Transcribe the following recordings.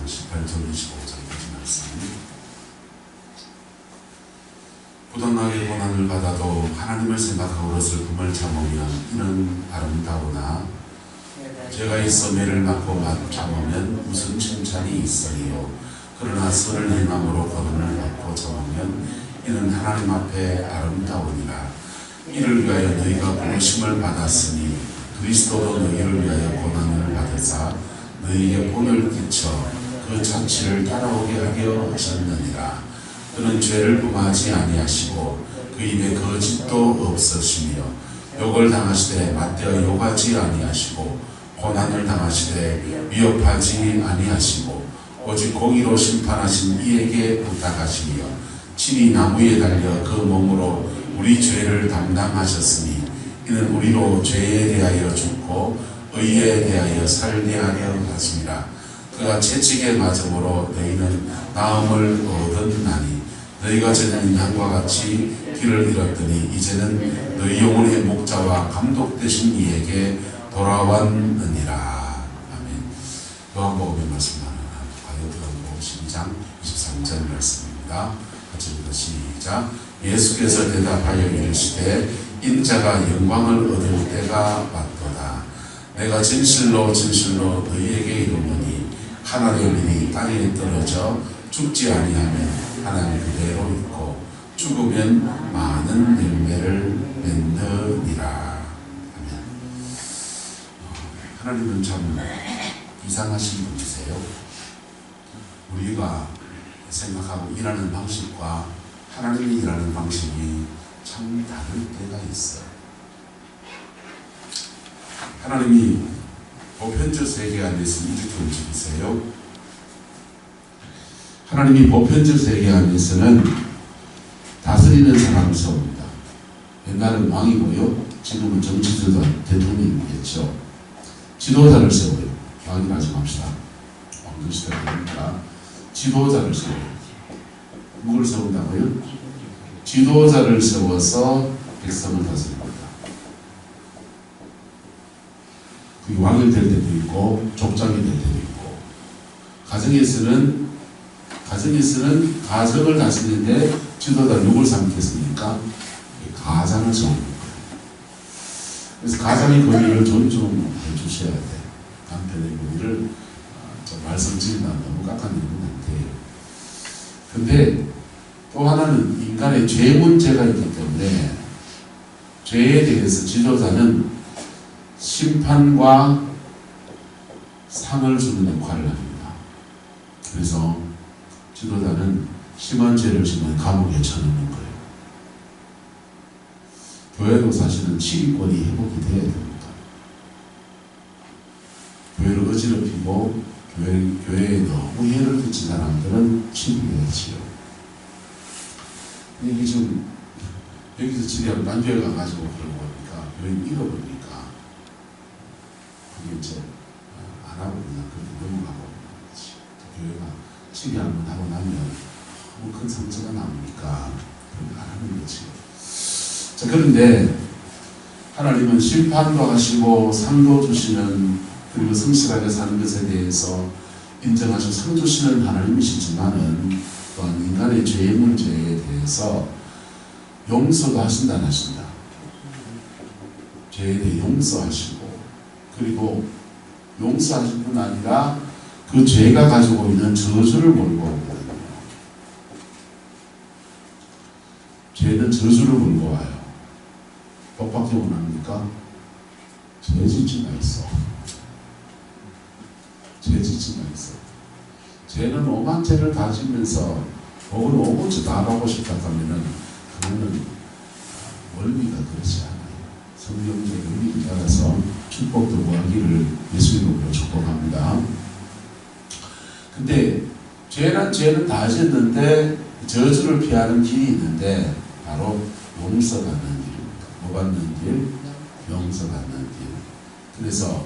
18절 25절까지 말씀. 부당하게 고난을 받아도 하나님을 생각하고 슬픔을 참으면 이는 아름다우나 죄가 있어 매를 맞고 참으면 무슨 칭찬이 있으리요. 그러나 선을 행함으로 고난을 받고 참으면 이는 하나님 앞에 아름다우니라. 이를 위하여 너희가 부르심을 받았으니 그리스도도 너희를 위하여 고난을 받으사 너희에게 본을 끼쳐 그 자취를 따라오게 하려 하셨느니라. 그는 죄를 범하지 아니하시고 그 입에 거짓도 없으시며 욕을 당하시되 맞대어 욕하지 아니하시고 고난을 당하시되 위협하지 아니하시고 오직 공의로 심판하신 이에게 부탁하시며 친히 나무에 달려 그 몸으로 우리 죄를 담당하셨으니 이는 우리로 죄에 대하여 죽고 의에 대하여 살게 하려 하심이라. 그가 채찍에 맞음으로 너희는 나음을 얻었나니 너희가 전에는 양과 같이 길을 잃었더니 이제는 너희 영혼의 목자와 감독 되신 이에게 돌아왔느니라. 아멘. 요한복음의 말씀을 요한복음 12장 23절 말씀입니다. 같이부터 시작. 예수께서 대답하여 이르시되 인자가 영광을 얻을 때가 왔도다. 내가 진실로 진실로 너희에게 이르노니 하나의 은이 땅에 떨어져 죽지 아니하면 하나님 그대로 있고 죽으면 많은 열매를 맺느니라. 아멘. 하나님은 참 이상하신 분이세요. 우리가 생각하고 일하는 방식과 하나님이 일하는 방식이 참 다를 때가 있어요. 하나님이 보편적 세계 안에서 이렇게 움직이세요. 하나님이 보편적 세계 안에서는 다스리는 사람을 세웁니다. 옛날은 왕이고요. 지금은 정치지도자 대통령이겠죠. 지도자를 세워요. 왕이 하지 맙시다. 왕조시대가 되니까 지도자를 세워요. 누구를 세운다고요? 지도자를 세워서 백성을 다스립니다. 그게 왕이 될 때도 있고 족장이 될 때도 있고 가정에서는 가정을 다스리는데 지도자 누굴 삼겠습니까? 가장을 세우는 거예요. 그래서 가장의 권위를 존중해 주셔야 돼. 남편의 권위를 말썽질나 너무 깎아내리면 안 돼요. 근데 또 하나는 인간의 죄 문제가 있기 때문에 죄에 대해서 지도자는 심판과 상을 주는 역할을 합니다. 그래서 지도자는 심한 죄를 지면 감옥에 쳐넣는 거예요. 교회도 사실은 치리권이 회복이 돼야 됩니다. 교회를 어지럽히고 교회에 너무 해를 끼친 사람들은 치리해야지요. 이게 지금 여기서 치리하고 딴 교회 가가지고 그러고 보니까 교회를 잃어버리니까 그게 이제 안 하고 그냥 그렇게 넘어가고 그렇지. 교회가 치리 한번 하고 나면 너무 큰 상처가 나오니까 그렇게 안 하는 거지. 자, 그런데 하나님은 심판도 하시고 상도 주시는, 그리고 성실하게 사는 것에 대해서 인정하시고 상 주시는 하나님이시지만은 또한 인간의 죄의 문제에 대해서 용서도 하신다 안 하신다. 죄에 대해 용서하시고, 그리고 용서하실 뿐 아니라 그 죄가 가지고 있는 저주를 몰고 오거든요. 죄는 저주를 몰고 와요. 복받기 원합니까? 죄 짓지 마 있어. 죄 짓지 마 있어. 죄는 오만 죄를 다 지면서 복을 오고지 다 받고 싶다 하면은 그거는 원리가 그렇지 않아요. 성경적 원리에 따라서 축복도 구하기를 예수님으로 축복합니다. 근데 죄는 다 지었는데 저주를 피하는 길이 있는데 바로 용서 받는 길입니다. 뭐 받는 길? 용서 받는 길. 그래서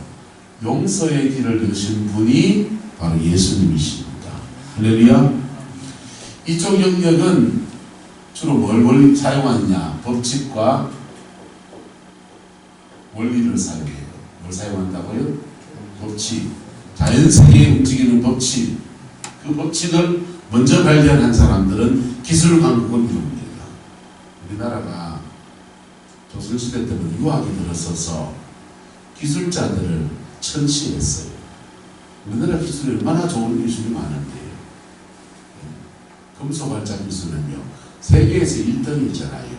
용서의 길을 여신 분이 바로 예수님이십니다. 할렐루야. 이쪽 영역은 주로 뭘 사용하느냐? 법칙과 원리를 사용해요. 뭘 사용한다고요? 법칙. 자연세계에 움직이는 법칙. 그 법칙을 먼저 발견한 사람들은 기술 강국을 이룹니다. 우리나라가 조선시대 때는 유학이 들어서서 기술자들을 천시했어요. 우리나라 기술이 얼마나 좋은 기술이 많은데요. 금속활자 기술은요, 세계에서 1등이잖아요.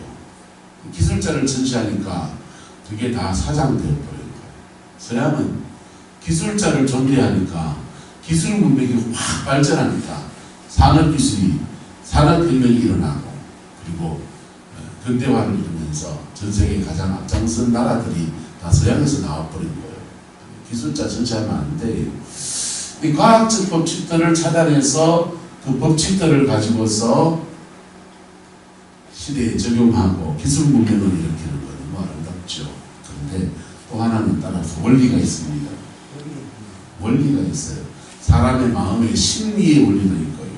기술자를 천시하니까 그게 다 사장되어 버린 거예요. 서양은 기술자를 존대하니까 기술 문명이 확 발전하니까 산업혁명이 일어나고, 그리고 근대화를 이루면서 전 세계 가장 앞장선 나라들이 다 서양에서 나와버린 거예요. 기술자 전시하면 안 돼요. 이 과학적 법칙들을 찾아내서 그 법칙들을 가지고서 시대에 적용하고 기술 문명을 일으키는 건 너무 아름답죠. 그런데 또 하나는 따라서 원리가 있습니다. 원리가 있어요. 사람의 마음의 심리의 원리도 있고요.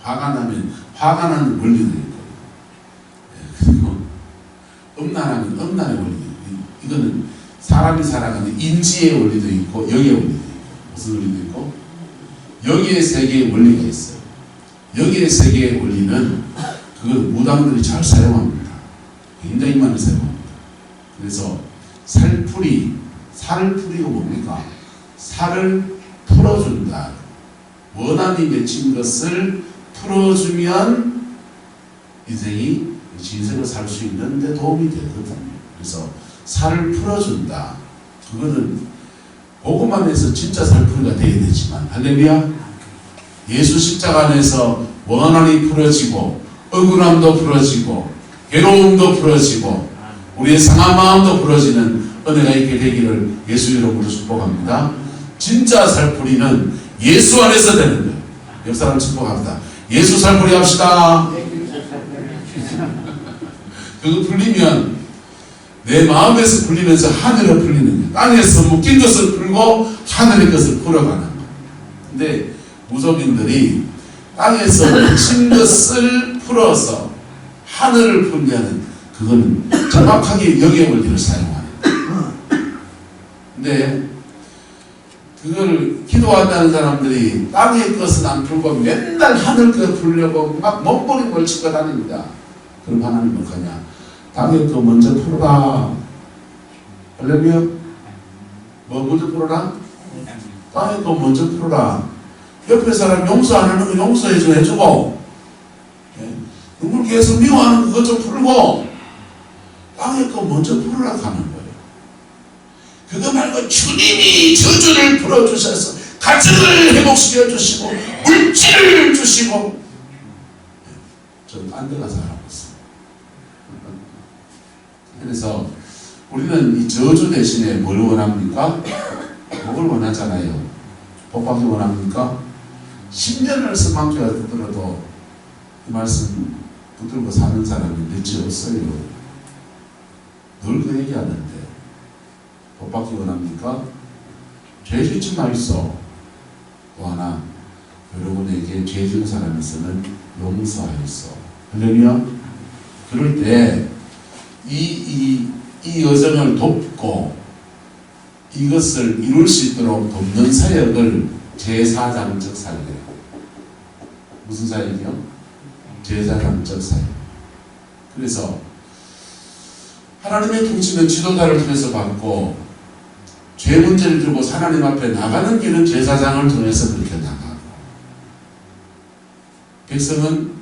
화가 나면 화가 나는 원리도 있고요. 그리고 음란하면 음란의 원리도 있고, 이거는 사람이 살아가는 인지의 원리도 있고 영의 원리도 있고, 무슨 원리도 있고, 영의 세계의 원리가 있어요. 영의 세계의 원리는 그걸 무당들이 잘 사용합니다. 굉장히 많이 사용합니다. 그래서 살을 풀이가 뭡니까? 살을 풀어준다. 원한이 맺힌 것을 풀어주면 인생이 진생을 살 수 있는 데 도움이 되거든요. 그래서 살을 풀어준다. 그거는 그것만 해서 진짜 살풀이가 되어야 되지만, 할렐루야. 예수 십자가 안에서 원한이 풀어지고 억울함도 풀어지고 괴로움도 풀어지고 우리의 상한 마음도 풀어지는 은혜가 있게 되기를 예수 이름으로 축복합니다. 진짜 살풀이는 예수 안에서 되는 거예요. 옆 사람 축복합니다. 예수 살풀이 합시다. 그거 풀리면 내 마음에서 풀리면서 하늘에 풀리는 거예요. 땅에서 묶인 것을 풀고 하늘의 것을 풀어가는 거예요. 근데 무속인들이 땅에서 묻힌 것을 풀어서 하늘을 풀려는, 그거는 정확하게 영의 원리를 사용하는 거예요. 근데 그걸 기도한다는 사람들이 땅의 것은 안 풀고 맨날 하늘 것 풀려고 막 몸부림을 치고 다닙니다. 그럼 하나님 뭐 하냐? 땅의 것 먼저 풀어라. 할렐루야. 뭐 먼저 풀어라? 땅의 것 먼저 풀어라. 옆에 사람 용서 안 하는 거 용서해주고, 누굴 계속 미워하는 그것 좀 풀고, 땅의 거 먼저 풀으라 하는 거예요. 그거 말고 주님이 저주를 풀어주셔서 가정을 회복시켜 주시고 물질을 주시고, 좀 딴 데 가서 하라고 했어요. 그래서 우리는 이 저주 대신에 뭘 원합니까? 뭘 원하잖아요. 복받기 원합니까? 10년을 성막교회 듣더라도 이 말씀 붙들고 사는 사람이 몇이 없어요. 늘 그 얘기하는데, 복받기 원합니까? 죄 짓지 마이소. 또 하나, 여러분에게 죄 지은 사람이 있으면 용서하이소. 할렐루야. 그럴 때 이 여정을 돕고 이것을 이룰 수 있도록 돕는 사역을 제사장적 사역이에요. 무슨 사역이요? 제사장적 사역. 그래서 하나님의 통치는 지도자를 통해서 받고, 죄 문제를 들고 하나님 앞에 나가는 길은 제사장을 통해서 그렇게 나가고, 백성은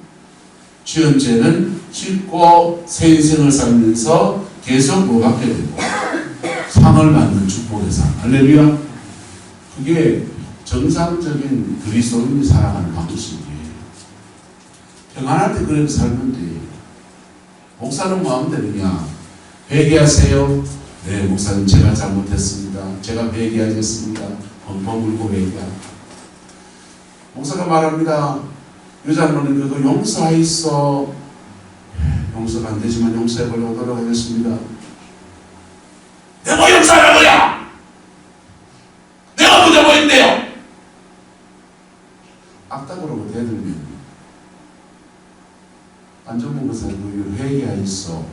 지은 죄는 씻고 새 인생을 살면서 계속 뭐받게 되고 상을 받는 축복의 상. 할렐루야. 그게 정상적인 그리스도인이 살아가는 방식이에요. 평안할 때 그렇게 살면 돼요. 목사는 뭐 하면 되느냐? 회개하세요. 네, 목사님 제가 잘못했습니다. 제가 회개하겠습니다. 펑펑 울고 회개하고. 목사가 말합니다. 여자분은 그거 용서하있어. 용서가 안 되지만 용서해보려고 노력하겠습니다. 내가 뭐 용서하라고요? 내가 문제 뭐 있는데요? 악당으로 대들면 안전문 목사님 회개하있어.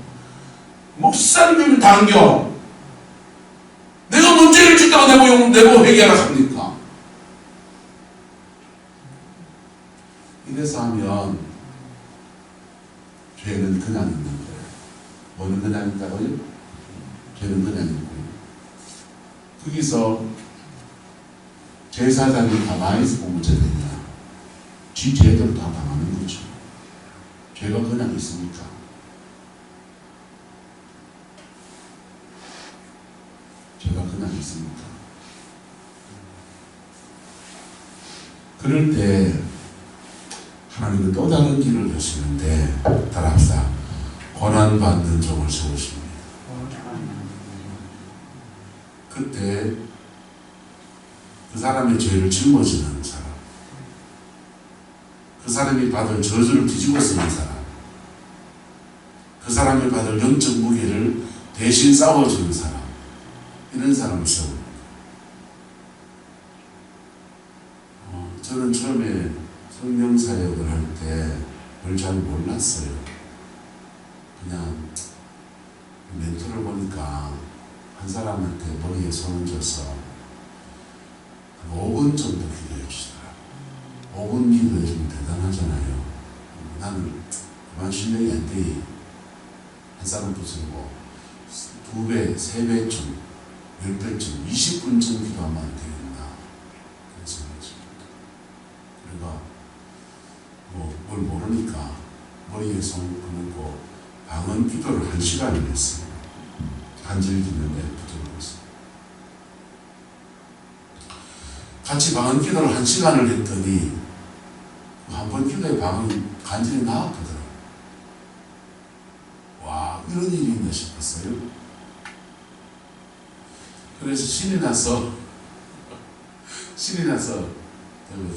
목사님을 당겨. 내가 문제를 짓다가 내가 회개하라 합니까? 이래서 하면 죄는 그냥 있는 거예요. 뭐는 그냥 있다고요? 죄는 그냥 있고요. 거기서 제사장이 가만히 있으면 문제 되냐? 지 죄대로 다 당하는 거죠. 죄가 그냥 있습니까? 죄가 그냥 있습니까? 그럴 때 하나님은 또 다른 길을 여시는데, 따라합시다. 고난받는 종을 세우십니다. 그때 그 사람의 죄를 짊어지는 사람, 그 사람이 받을 저주를 뒤집어 쓰는 사람, 그 사람이 받을 영적 무게를 대신 싸워주는 사람, 이런 사람을 세웁니다. 저는 처음에 성령 사역을 할 때 그걸 잘 몰랐어요. 그냥 멘토를 보니까 한 사람한테 머리에 손을 져서 5분 정도 기도해 주시더라고요. 5분 기도해 주면 대단하잖아요. 나는 그만 실력이 안 돼. 한 사람 붙이고 2배, 3배쯤, 10배쯤, 20분쯤 기도하면 안 되겠나. 그런 생각이 듭니다. 그러니까 뭘 모르니까 머리에 손을 얹고 방언 기도를 1시간을 했어요. 간질 기도에 붙여놓았어요. 같이 방언 기도를 1시간을 했더니 한 번 기도에 방언 간질이 나왔거든요. 와, 이런 일이 있나 싶었어요. 그래서 신이 나서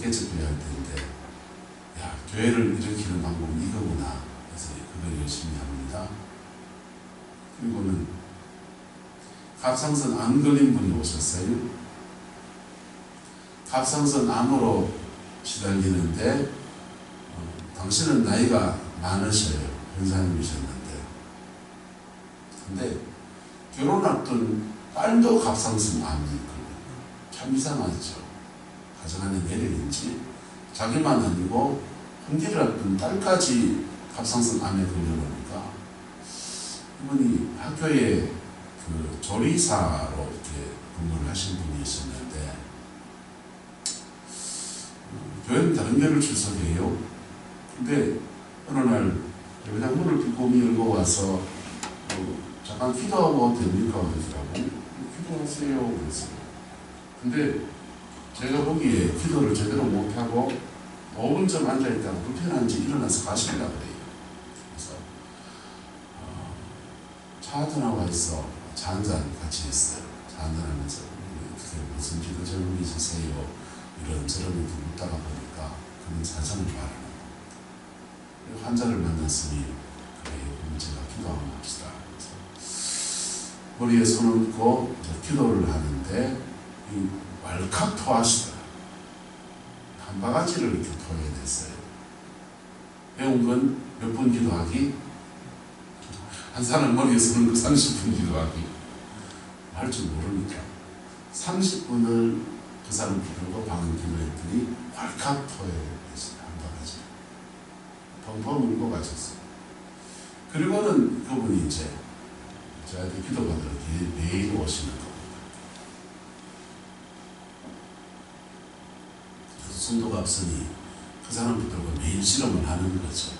개척교회 할 때인데, 야, 교회를 일으키는 방법은 이거구나. 그래서 그걸 열심히 합니다. 그리고는 갑상선 암 걸린 분이 오셨어요. 갑상선 암으로 시달리는데, 당신은 나이가 많으셔요. 현사님이셨는데. 근데 결혼 앞둔 딸도 갑상선 암이 있거든요. 참 이상하죠. 가정 안에 내력인지 자기만 아니고 혼기를 앞둔 딸까지 갑상선 암에 걸려보니까 이분이 학교에 그 조리사로 이렇게 근무를 하신 분이 있었는데, 교회는 다른 교회를 출석해요. 근데 어느 날 그냥 문을 빗고미 열고 와서 잠깐 기도하고 됩니까? 그러더라고. 기도하세요. 그랬어요. 근데 제가 보기에 기도를 제대로 못하고 5분쯤 앉아있다가 불편한지 일어나서 가시려고 그래요. 그래서 차 한잔하고 있어. 차 한잔 같이 했어요. 차 한잔하면서 무슨 기도 제목이 있으세요? 이런저런 묻다가 보니까 그런 사정을 말하는 거예요. 환자를 만났으니 그래, 제가 기도 한번 합시다. 머리에 손을 얹고 기도를 하는데 왈칵 토하시더라. 한 바가지를 이렇게 토해야 됐어요. 배운 건 몇 분 기도하기? 한 사람 머리에 손을 얹고 30분 기도하기. 할 줄 모르니까 30분을 그 사람 부르고 방언 기도했더니 왈칵 토해야 됐어요. 한 바가지. 펑펑 울고 가셨어요. 그리고는 그분이 이제 저한테 기도받으러 매일 오시는 겁니다. 그래서 성도가 없으니 그 사람 붙들고 매일 실험을 하는 거죠.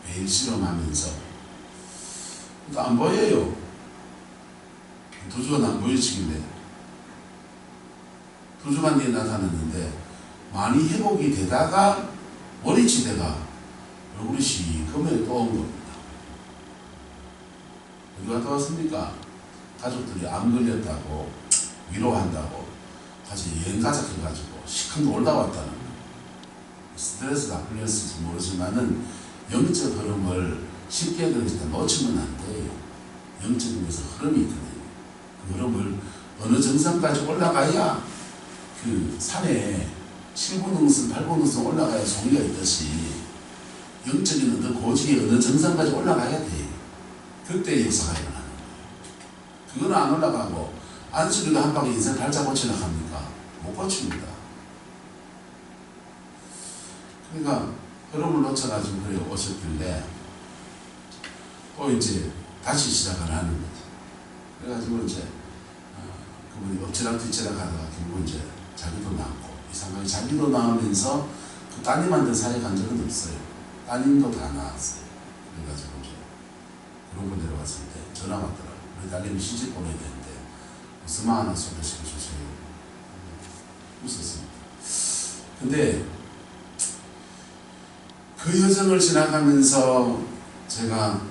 매일 실험하면서 또 안 보여요. 두 주간 안 보여지길래 2주간 뒤에 나타났는데 많이 회복이 되다가 머리치대가 얼굴이 시커멓게 또 온 겁니다. 어디 갔다 왔습니까? 가족들이 암 걸렸다고 위로한다고 같이 여행 가자 해가지고 시큰둥 올라왔다는 거예요. 스트레스가 풀렸을지 모르지만은 영적 흐름을 쉽게 놓치면 안 돼요. 영적에서 흐름이 있거든요. 그 흐름을 어느 정상까지 올라가야 그 산에 7분 능선, 8분 능선 올라가야 송이가 있듯이 영적인 어떤 고지의 어느 정상까지 올라가야 돼요. 그때 역사가 일어나는 거예요. 그거는 안 올라가고 안수리도 한 방에 인생 발자 고치려 합니까? 못 고칩니다. 그러니까 흐름을 놓쳐가지고 그래 오셨길래 또 이제 다시 시작을 하는 거죠. 그래가지고 이제 그분이 엎치락뒤치락 하다가 결국 이제 자기도 낳고 이상하게 자기도 낳으면서 그 따님한테 사회 간 적은 없어요. 따님도 다 낳았어요. 그래가지고 이제 그러고 내려왔을 때 전화 왔더라고요. 우리 딸님이 시집 보내야 되는데 무슨 말 하나 소개시켜 주세요. 웃었습니다. 근데 그 여정을 지나가면서 제가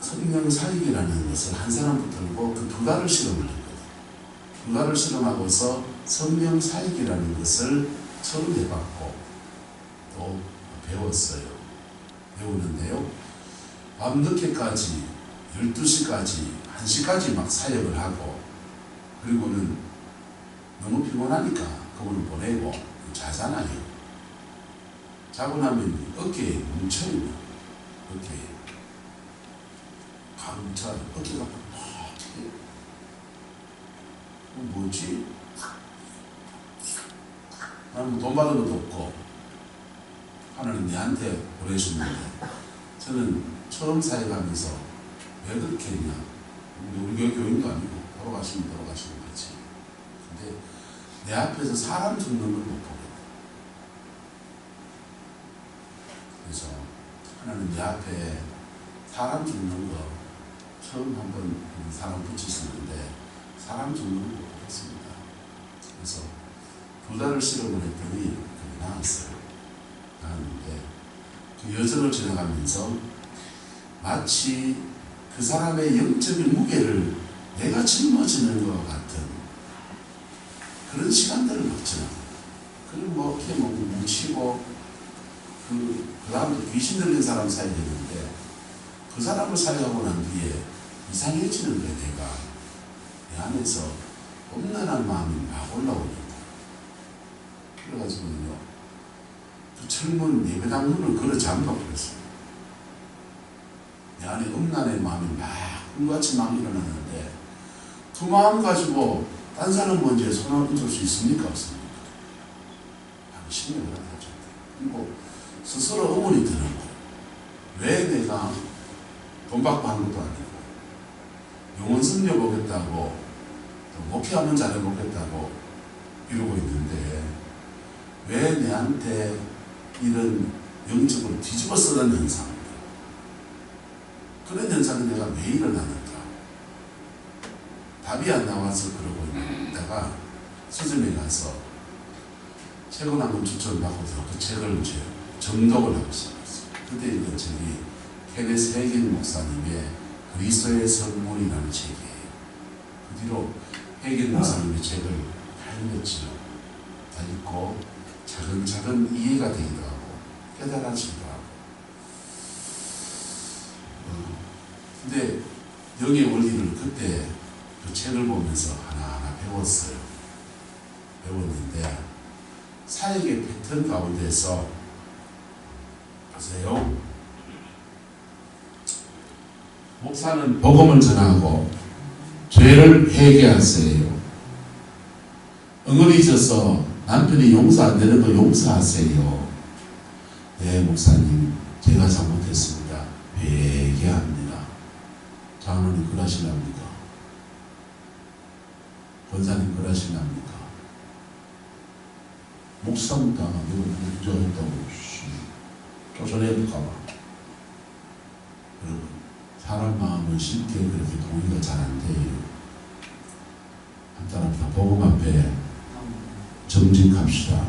성령 사역이라는 것을 한 사람 붙들고 그 2달을 실험을 했거든요. 2달을 실험하고서 성령 사역이라는 것을 처음 해봤고 또 배웠어요. 배우는데요. 밤늦게까지 12시까지 1시까지 막 사역을 하고 그리고는 너무 피곤하니까 그분을 보내고 자잖아요. 자고 나면 어깨에 뭉쳐요. 어깨에 뭉쳐 어깨가 막 뭐지? 나는 돈 받은 것도 없고 하나님 내한테 보내주는데 저는 처음 사역하면서 왜 그렇게 했냐. 우리 교회 교인도 아니고 돌아가시면 거지. 근데 내 앞에서 사람 죽는 걸 못 보겠다. 그래서 하나님 내 앞에 사람 죽는 거 처음 한번 사람 붙이시는데 사람 죽는 걸 못 보겠습니다. 그래서 2달을 실험을 했더니 그게 나았어요. 나았는데 그 여정을 지나가면서 마치 그 사람의 영적인 무게를 내가 짊어지는 것 같은 그런 시간들을 막 지나가. 그리고 뭐 이렇게 뭐 뭉치고 그 다음에 귀신 들린 사람 사야 되는데 그 사람을 사용하고 난 뒤에 이상해지는 거야. 내가 내 안에서 엄난한 마음이 막 올라오는 거야. 그래가지고요 그 철문 예배당 문을 걸어 잠가 버렸어요. 내 안에 음란의 마음이 막 꿈같이 막 일어나는데 그 마음 가지고 딴 사람 먼저 손을 얹을 수 있습니까? 없습니까? 심히 어렵죠. 그리고 스스로 의문이 드는 거예요. 왜 내가 돈 받고 하는 것도 아니고 영혼 섬겨보겠다고 목회하면 잘해보겠다고 이러고 있는데 왜 내한테 이런 영적으로 뒤집어 쓰는 현상입니다. 그런 현상이 내가 왜 일어나는가? 답이 안 나와서 그러고 있다가 서점에 가서 책을 한번 추천받고서 그 책을 이제 정독을 하고 시작했어요. 그때 이거 책이 케네스 헤긴 목사님의 그리스도의 선물이라는 책이에요. 그 뒤로 헤긴 목사님의 책을 다 읽었죠. 다 읽고 차근차근 이해가 되기도 하고 깨달아지기도 하고. 근데 영의 원리를 그때 그 책을 보면서 하나하나 배웠어요. 배웠는데 사역의 패턴 가운데서 보세요. 목사는 복음을 전하고 죄를 회개하세요. 응어리 져서 남편이 용서 안 되는 거 용서하세요. 네, 목사님, 제가 잘못했습니다. 회개합니다. 장로님 그러시랍니까? 권사님 그러시랍니까? 목사입니다. 이거 인정했다고 쫓아내볼까봐. 여러분, 사람 마음은 쉽게 그렇게 동의가 잘 안 돼요. 한따라합니다. 복음 앞에 정직합시다.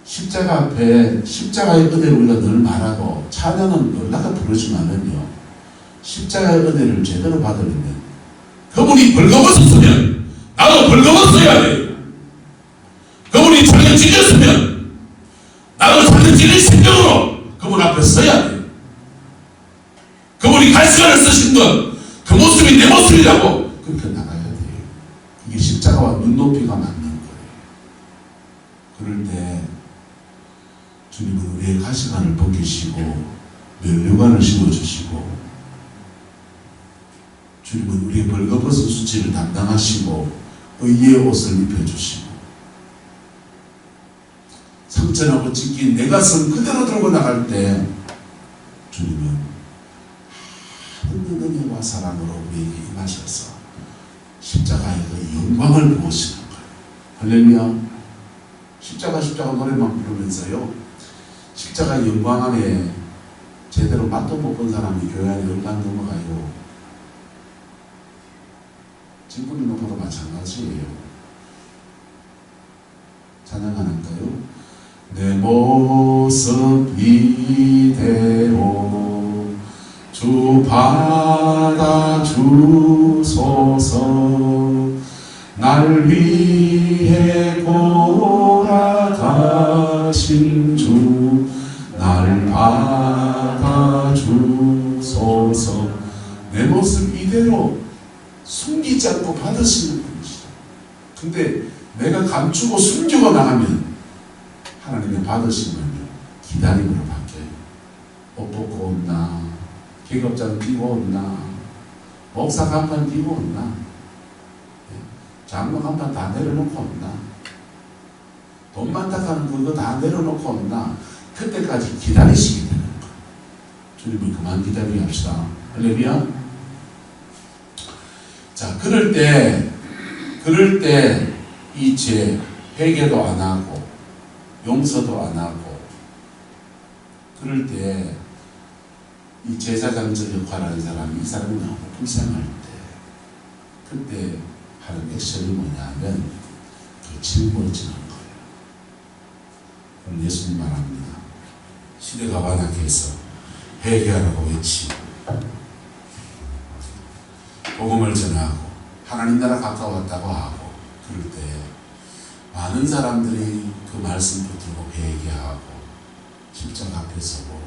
십자가 앞에 십자가의 은혜를 우리가 늘 말하고 찬양은 놀라게 부르지만은요, 십자가의 은혜를 제대로 받으려면 그분이 벌거벗었으면 나도 벌거벗어야 돼요. 그분이 자기 찢었으면 나도 자기 찢은 심정으로 그분 앞에 서야 돼요. 그분이 갈시간을 쓰신 것, 그 모습이 내 모습이라고 그렇게 나가야 돼요. 이게 십자가와 눈높이가 맞는 거예요. 그럴 때 주님은 우리의 가시관을 벗기시고 면류관을 심어주시고, 주님은 우리의 벌거벗은 수치를 담당하시고 의의 옷을 입혀주시고, 상처나고 찢긴 내 가슴 그대로 들고 나갈 때 주님은 하늘 은혜와 사랑으로 우리에게 임하셔서 십자가의 그 영광을 보시는 거예요. 할렐루야. 십자가 노래만 부르면서요, 십자가 영광 안에 제대로 맛도 못 본 사람이 교회 안에 얼간 넘어가요. 진군이 높아도 마찬가지예요. 찬양 안 할까요? 내 모습 이대로 주 받아주소서. 날 위해 돌아가신 주 날 받아주소서. 내 모습 이대로 숨기지 않고 받으시는 분이시다. 근데 내가 감추고 숨기고 나가면 하나님의 받으시면요 기다림으로 바뀌어요. 옷 벗고 온나, 계급장 띄고 온나, 목사 간판 띄고 온나, 장로 간판 다 내려놓고 온나, 돈 많다 하는 그거 다 내려놓고 온나, 그때까지 기다리시게 되는 거예요. 주님을 그만 기다리게 합시다. 할렐루야. 자, 그럴 때 이 죄 회개도 안 하고 용서도 안 하고, 그럴 때 이 제사장적 역할하는 사람이 이 사람이 너무 불쌍할 때 그때 하는 액션이 뭐냐면 그 짊어지는 거예요. 그럼 예수님 말합니다. 시대가 완하게 해서 회개하라고 외치고 복음을 전하고 하나님 나라 가까웠다고 하고, 그럴 때 많은 사람들이 그 말씀 붙들고 회개하고 십자가 앞에 서고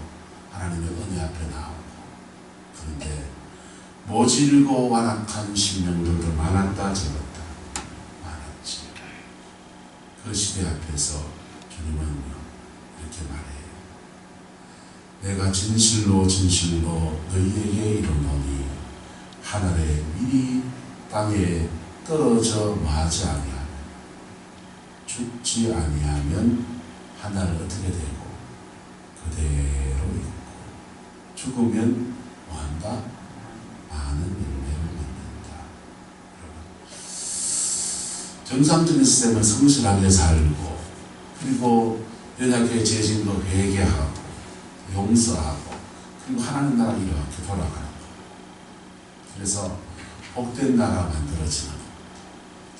하나님의 은혜 앞에 나오고, 그런데 모질고 완악한 심령들도 많았다 적었다 많았지. 그 시대 앞에서 주님은 이렇게 말해요. 내가 진실로 너희에게 이르노니 하늘에 미리 땅에 떨어져 마지 아니하면, 죽지 아니하면 하늘 어떻게 되고 그대로 있고, 죽으면 뭐한다? 많은 열매를 맺는다. 정상적인 시스템은 성실하게 살고, 그리고 연약하게 재진도 회개하고 용서하고, 그리고 하나님 나라 이렇게 돌아가는 거. 그래서 복된 나라 만들어지는 거.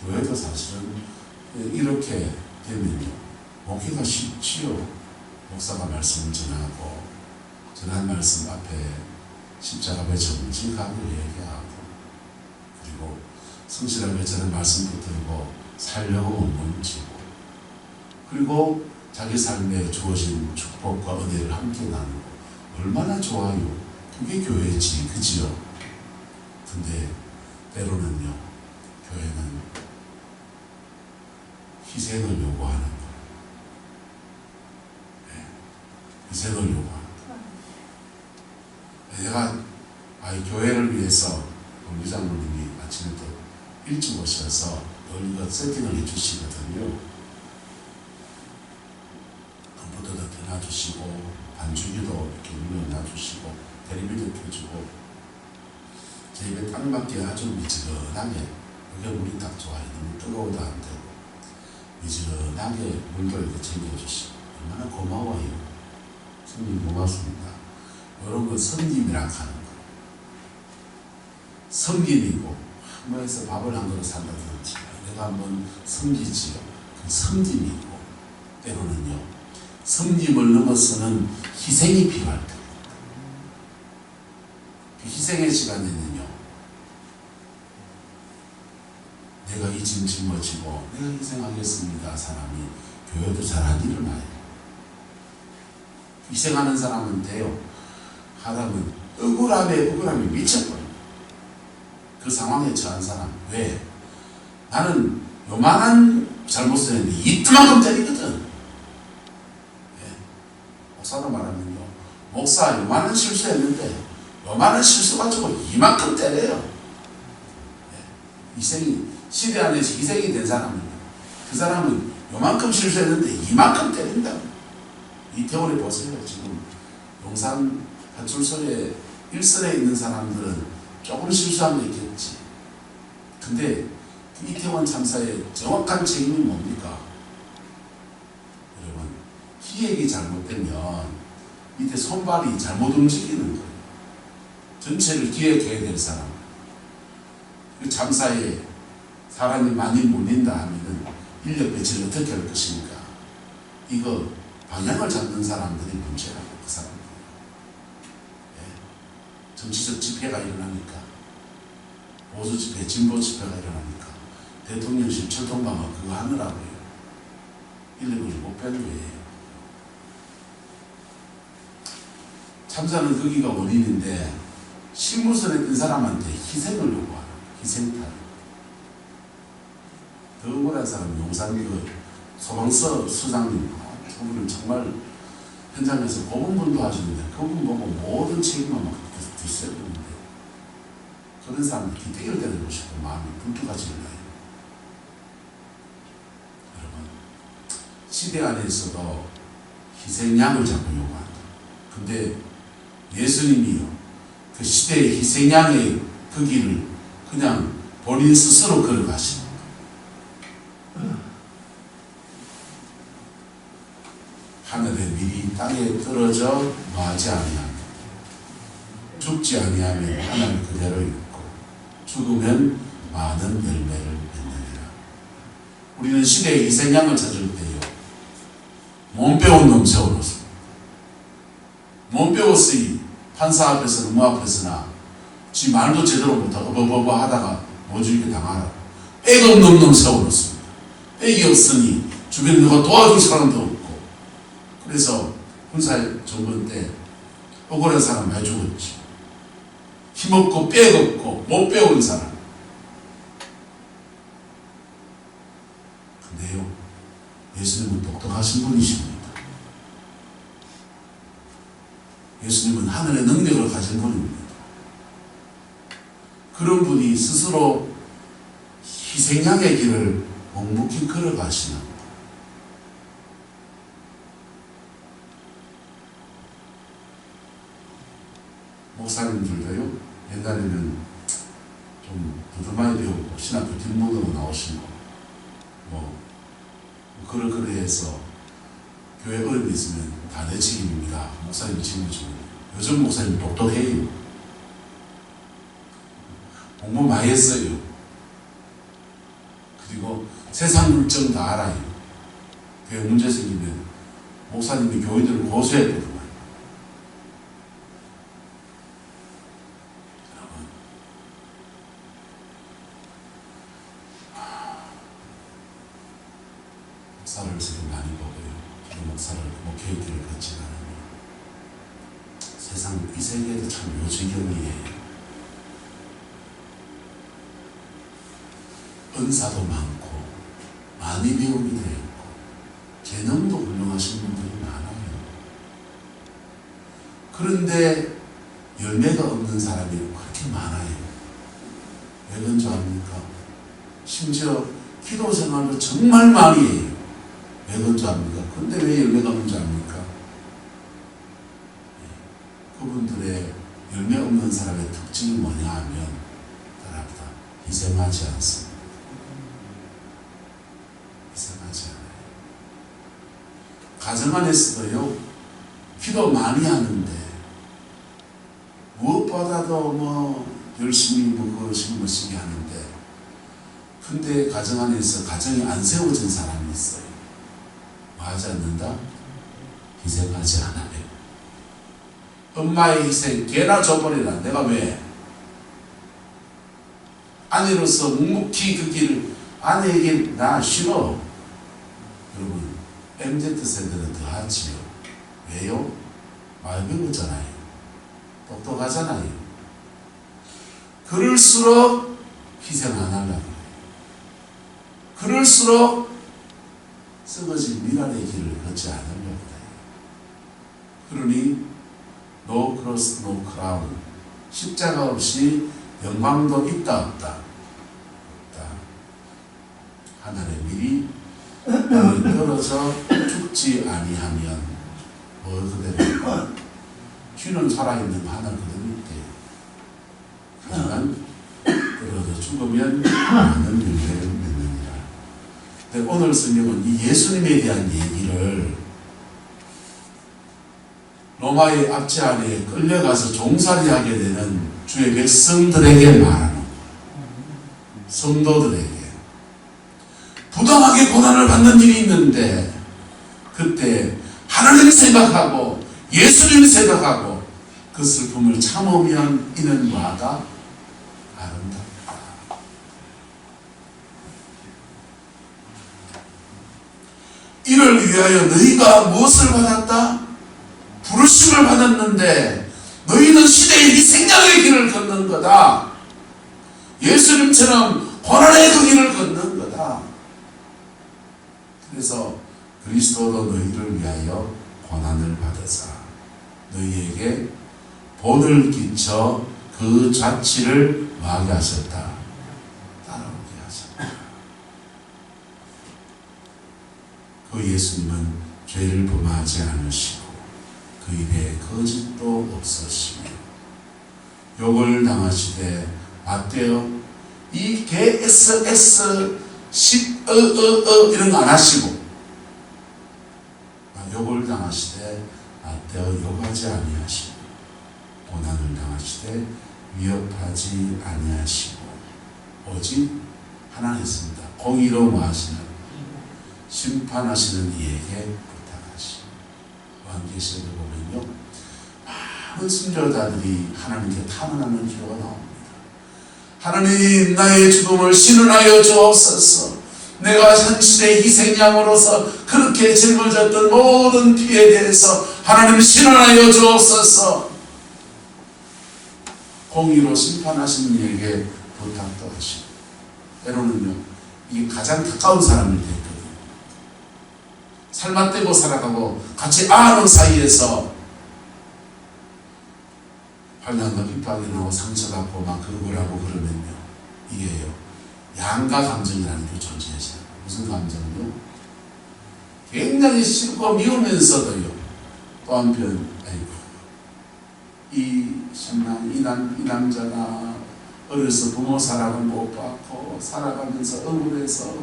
교회도 사실은 이렇게 되면요 목회가 쉽지요. 목사가 말씀을 전하고 전한 말씀 앞에 십자가 앞에 정직하고 얘기하고, 그리고 성실하게 전한 말씀 붙들고 살려고 몸부림치고, 그리고 자기 삶에 주어진 축복과 은혜를 함께 나누고, 얼마나 좋아요. 그게 교회지, 그지요? 근데 때로는요 교회는 희생을 요구하는 거예요. 네. 희생을 요구하는 거예요. 내가 교회를 위해서 우리 장로님이 아침에 또 일찍 오셔서 이거 세팅을 해주시거든요. 컴퓨터도 켜놔주시고 반주기도 이렇게 눌러놔주시고 텔레비전 켜주고, 제 입에 딱 맞게 아주 미지근하게, 그게 물이 딱 좋아요. 너무 뜨거워도 안 되고 미지근하게 물도 이렇게 챙겨주시고, 얼마나 고마워요. 성님 고맙습니다. 이런 건 섬김이라 하는 거예요. 섬김이고, 한번에서 밥을 한 그릇 산다든지 내가 한번 섬기지요. 그 섬김이고, 때로는요 섬김을 넘어서는 희생이 필요할 때, 그 희생의 시간에는요 내가 이 짐 짊어지고 내가 희생하겠습니다 사람이 교회도 잘 안 일어나요. 희생하는 사람은 돼요. 하다면 억울함에 미쳐버려요. 그 상황에 처한 사람. 왜? 나는 요만한 잘못을 했는데 이만큼 때리거든. 예. 목사로 말하면요, 목사 요만한 실수했는데 요만한 실수 가지고 이만큼 때려요. 예. 희생이, 시대 안에서 희생이 된 사람은요 그 사람은 요만큼 실수했는데 이만큼 때린다. 이태원에 보세요. 지금 용산 파출소에 일선에 있는 사람들은 조금 실수한 게 있겠지. 근데 그 이태원 참사의 정확한 책임이 뭡니까? 여러분, 기획이 잘못되면 밑에 손발이 잘못 움직이는 거예요. 전체를 기획해야 될 사람. 그 참사에 사람이 많이 몰린다 하면은 인력 배치를 어떻게 할 것인가? 이거 방향을 잡는 사람들이 문제라고, 그 사람들. 예. 정치적 집회가 일어나니까, 보수 집회, 진보 집회가 일어나니까 대통령실 철통방어 그거 하느라고요. 인력을 못 빼는 거예요. 참사는 거기가 원인인데 실무선에 뜬 사람한테 희생을 요구하라. 희생탈. 더 억울한 사람은 용산 그 소방서 수장님, 그분은 정말 현장에서 고분분도 하시는데 그분 보고 모든 책임만 막 드셔야 되는데 그런 사람들 기대기를 때리고 싶고 마음이 분투가 질러요. 여러분, 시대 안에서도 희생양을 자꾸 요구한다. 근데 예수님이요, 그 시대의 희생양의 그 길을 그냥 본인 스스로 걸어가시는 거예요. 하늘의 밀이 땅에 떨어져 마지 아니하며 죽지 아니하면 하늘 그대로 있고 죽으면 많은 열매를 맺느니라. 우리는 시대의 희생양을 찾을 때요, 못 배운 놈 세워놓습니다. 못 배웠으니 판사 앞에서는 뭐 앞에서나 지 말도 제대로 못하고 버버버 하다가 모질게 당하라. 백 없는 놈 세워놓습니다. 백이 없으니 주변에 누가 도와줄 사람도 없고, 그래서 군사정권 때 억울한 사람 많이 죽었지. 힘없고 백 없고 못 배운 사람. 근데요, 예수님은 똑똑하신 분이십니다. 예수님은 하늘의 능력을 가진 분입니다. 그런 분이 스스로 희생양의 길을 묵묵히 걸어가시는, 목사님들도요, 옛날에는 좀 부드만히 배우고 신학교 뒷문으로 나오시고 그러해서 교회 어려움이 있으면 다 내 책임입니다. 목사님 책임지고. 요즘 목사님 똑똑해요. 공부 많이 했어요. 그리고 세상 물정 다 알아요. 교회 문제 생기면 목사님이 교인들을 고소했거든요. 여러분, 목사를 지금 많이 보고요. 목사를 목회의길을 걷지 않으면 세상 이 세계도 참 요지경이에요. 은사도 많고 많이 배우기도 했고 재능도 훌륭하신 분들이 많아요. 그런데 열매가 없는 사람이 그렇게 많아요. 왜 그런 줄 압니까? 심지어 기도 생활도 정말 많이 해요. 왜 그런 줄 압니까? 근데 왜 열매가 없는 줄 압니까? 그분들의 열매 없는 사람의 특징이 뭐냐 하면 따라합니다. 희생하지 않습니다. 희생하지 않아요. 가정 안에서도요, 기도 많이 하는데 무엇보다도 열심히 그것이 멋지게 하는데, 근데 가정 안에서 가정이 안 세워진 사람이 있어요. 뭐 하지 않는다? 희생하지 않아요. 엄마의 희생 개나 줘버리라. 내가 왜? 아내로서 묵묵히 그 길을, 아내에게 나 싫어. 여러분, MZ세대는 더 하지요. 왜요? 말 배웠잖아요. 똑똑하잖아요. 그럴수록 희생 안 하려고 해요. 그럴수록 썩어진 미랄의 길을 걷지 않으려고 해요. 그러니 No cross, no crown. 십자가 없이 영광도 있다 없다. 없다. 하늘의 밀이 떨어져 죽지 아니하면 뭐 그대로 쥐는 살아있는 하늘 그대로 있대요. 하지만 떨어져 죽으면 많은 열매를 맺느니라. 근데 오늘 성경은 이 예수님에 대한 얘기를 로마의 압제 아래에 끌려가서 종살이하게 되는 주의 백성들에게 말하는 거예요. 성도들에게 부당하게 고난을 받는 일이 있는데 그때 하나님 생각하고 예수님 생각하고 그 슬픔을 참으면 이는 바가 아름답다. 이를 위하여 너희가 무엇을 받았다? 부르심을 받았는데 너희는 시대의 희생양의 길을 걷는 거다. 예수님처럼 고난의 그 길을 걷는 거다. 그래서 그리스도도 너희를 위하여 고난을 받으사 너희에게 본을 끼쳐 그 자취를 마게 하셨다. 따라오게 하셨다. 그 예수님은 죄를 범하지 않으시고 그 입에 거짓도 없으시며 욕을 당하시되 맞대요. 이 개 S 이런 거 안 하시고 욕을 당하시되 맞대어 욕하지 아니하시고 고난을 당하시되 위협하지 아니하시고 오직 하나 했습니다. 공의로 뭐하시는 심판하시는 이에게 부탁하시고 요한계시록에 보면요 많은 순교자들이 하나님께 탄원하는 기도가 나옵니다. 하나님 나의 죽음을 신원하여 주옵소서. 내가 현실의 희생양으로서 그렇게 짊어졌던 모든 피에 대해서 하나님 신원하여 주옵소서. 공의로 심판하시는 이에게 부탁도 하시고 때로는요 이게 가장 가까운 사람일 때 있거든요. 살맛대고 살아가고 같이 아는 사이에서 환난과 핍박이 나고 상처받고 막 그걸 하고 그러면요 이게요 양가 감정이라는 게 존재하죠. 무슨 감정이요? 굉장히 싫고 미우면서도요 또 한편 아이고 이 남자가 어려서 부모 사랑을 못 받고 살아가면서 억울해서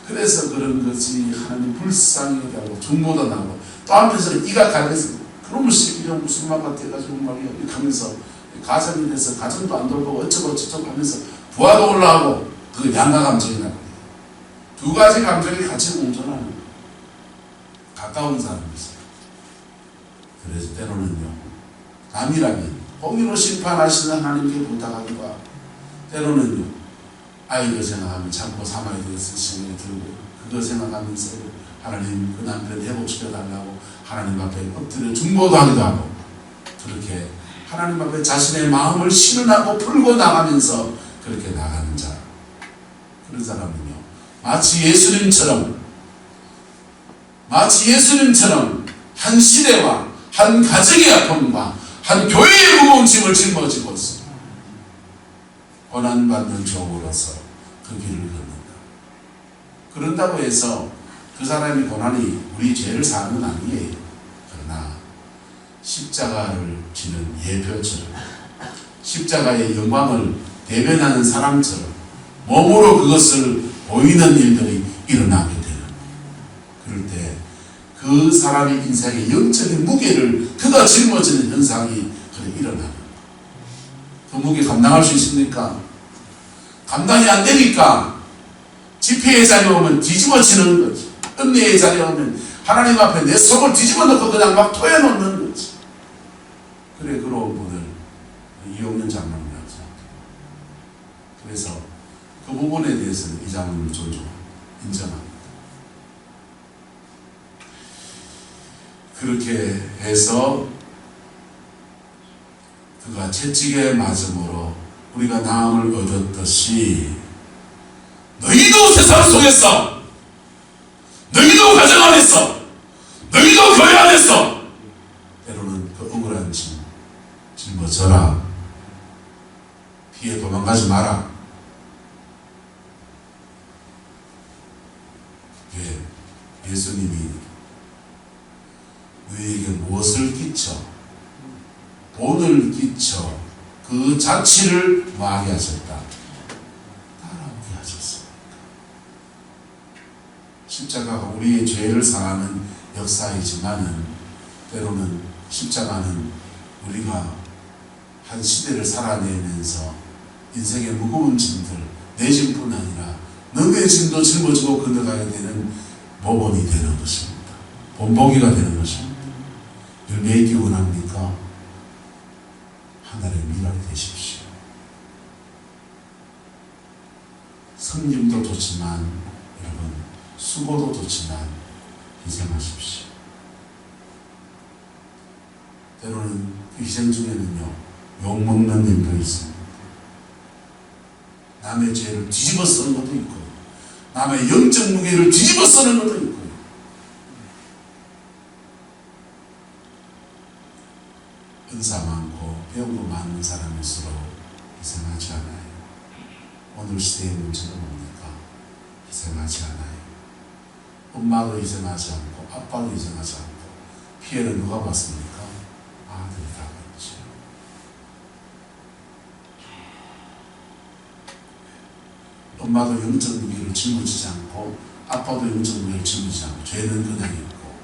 그래서 그런 거지 하나님 불쌍히 여기고 중보도 나고 또 한편에서는 이가 가려서 그놈의 새끼가 무슨 말 같아가지고 말이야 이렇게 하면서 가정이 돼서 가정도 안 돌보고 어쩌고 하면서 부하도 올라가고 그 양가 감정이라고 해요. 두 가지 감정이 같이 공존하는 가까운 사람이세요. 그래서 때로는요 남이라면 공의로 심판하시는 하나님께 부탁하기도 하고 때로는요 아이를 생각하면 참고 삼아야 되겠을 생각이 들고 그거 생각하면서 하나님 그 남편 회복시켜달라고 하나님 앞에 엎드려 중보도 하기도 하고 그렇게 하나님 앞에 자신의 마음을 신은하고 풀고 나가면서 그렇게 나가는 자 그런 사람은요 마치 예수님처럼 한 시대와 한 가정의 아픔과 한 교회의 무거운 짐을 짊어지고 있어 고난받는 종으로서 그 길을 걷는다. 그런다고 해서 그 사람의 고난이 우리 죄를 사는 건 아니에요. 그러나 십자가를 지는 예표처럼 십자가의 영광을 대변하는 사람처럼 몸으로 그것을 보이는 일들이 일어나게 되는 그럴 때 그 사람의 인생의 영적인 무게를 그가 짊어지는 현상이 일어나는 그 무게 감당할 수 있습니까? 감당이 안 되니까 집회의 자리에 오면 뒤집어지는 거지. 은혜의 자리에 오면 하나님 앞에 내 속을 뒤집어 놓고 그냥 막 토해놓는 거지. 그래 그런 분을 이용년 장로님 하죠. 그래서 그 부분에 대해서는 이 장로를 인정합니다. 그렇게 해서 그가 채찍에 맞음으로 우리가 나음을 얻었듯이 너희도 세상 속에서 너희도 가정 안에서 너희도 교회 안에서 때로는 그 억울한 짐 짊어져라. 피해 도망가지 마라. 예. 예수님이 너희에게 무엇을 끼쳐? 돈을 끼쳐 그 자취를 뭐하게 하셨다? 따라오게 하셨습니다. 십자가가 우리의 죄를 사하는 역사이지만은 때로는 십자가는 우리가 한 시대를 살아내면서 인생의 무거운 짐들, 내 짐뿐 아니라 너의 짐도 짊어지고 건너가야 되는 모범이 되는 것입니다. 본보기가 되는 것입니다. 열매 있기 원합니까? 하늘의 미랄이 되십시오. 성김도 좋지만 여러분 수고도 좋지만 희생하십시오. 때로는 그 희생 중에는요 욕먹는 일도 있습니다. 남의 죄를 뒤집어 쓰는 것도 있고 남의 영적 무게를 뒤집어 쓰는 것도 있고 은사 많고 배운 거 많은 사람일수록 희생하지 않아요. 오늘 시대의 문제는 뭡니까? 희생하지 않아요. 엄마도 희생하지 않고 아빠도 희생하지 않고 피해를 누가 받습니까? 아들이 다 받죠. 엄마도 영적 무게를 짊어지지 않고 아빠도 영적 무게를 짊어지지 않고 죄는 그냥 있고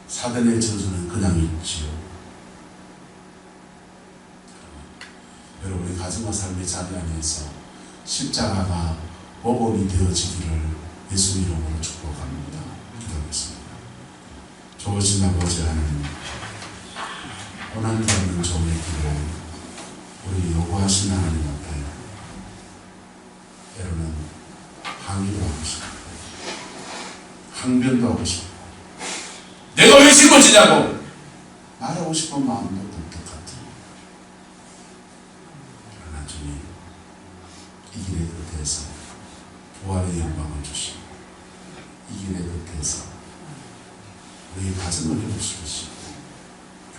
사단의 저주는 그냥 있지요. 여러분의 가정과 삶의 자리 안에서 십자가가 모범이 되어지기를 예수 이름으로 축복합니다. 기도하겠습니다. 좋으신 아버지 하나님, 고난이 없는 종의 길을 우리 요구하신 하나님 앞에 때로는 항의도 하고 싶고 항변도 하고 싶고 내가 왜 짊어지냐고 말하고 싶은 마음도 들 것 같아요. 그러나 주님, 이 길의 끝에서 부활의 영광을 주시고 이 길의 끝에서 우리 가정을 회복시키시고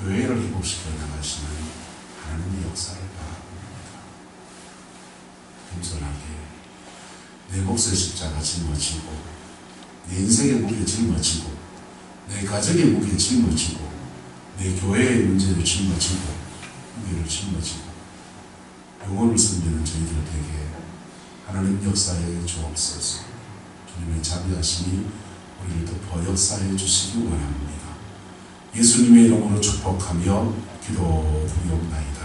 교회를 회복시켜 나가시는 하나님의 역사를 바라봅니다. 겸손하게 내 몫의 십자가 짊어지고 내 인생의 무게 짊어지고 내 가정의 무게 짊어지고 내 교회의 문제를 짊어지고 무게를 짊어지고 영혼을 섬기는 저희들 되게 하나님 역사에 주옵소서. 주님의 자비하심이 우리를 덮어 역사해 주시기 원합니다. 예수님의 이름으로 축복하며 기도드리옵나이다.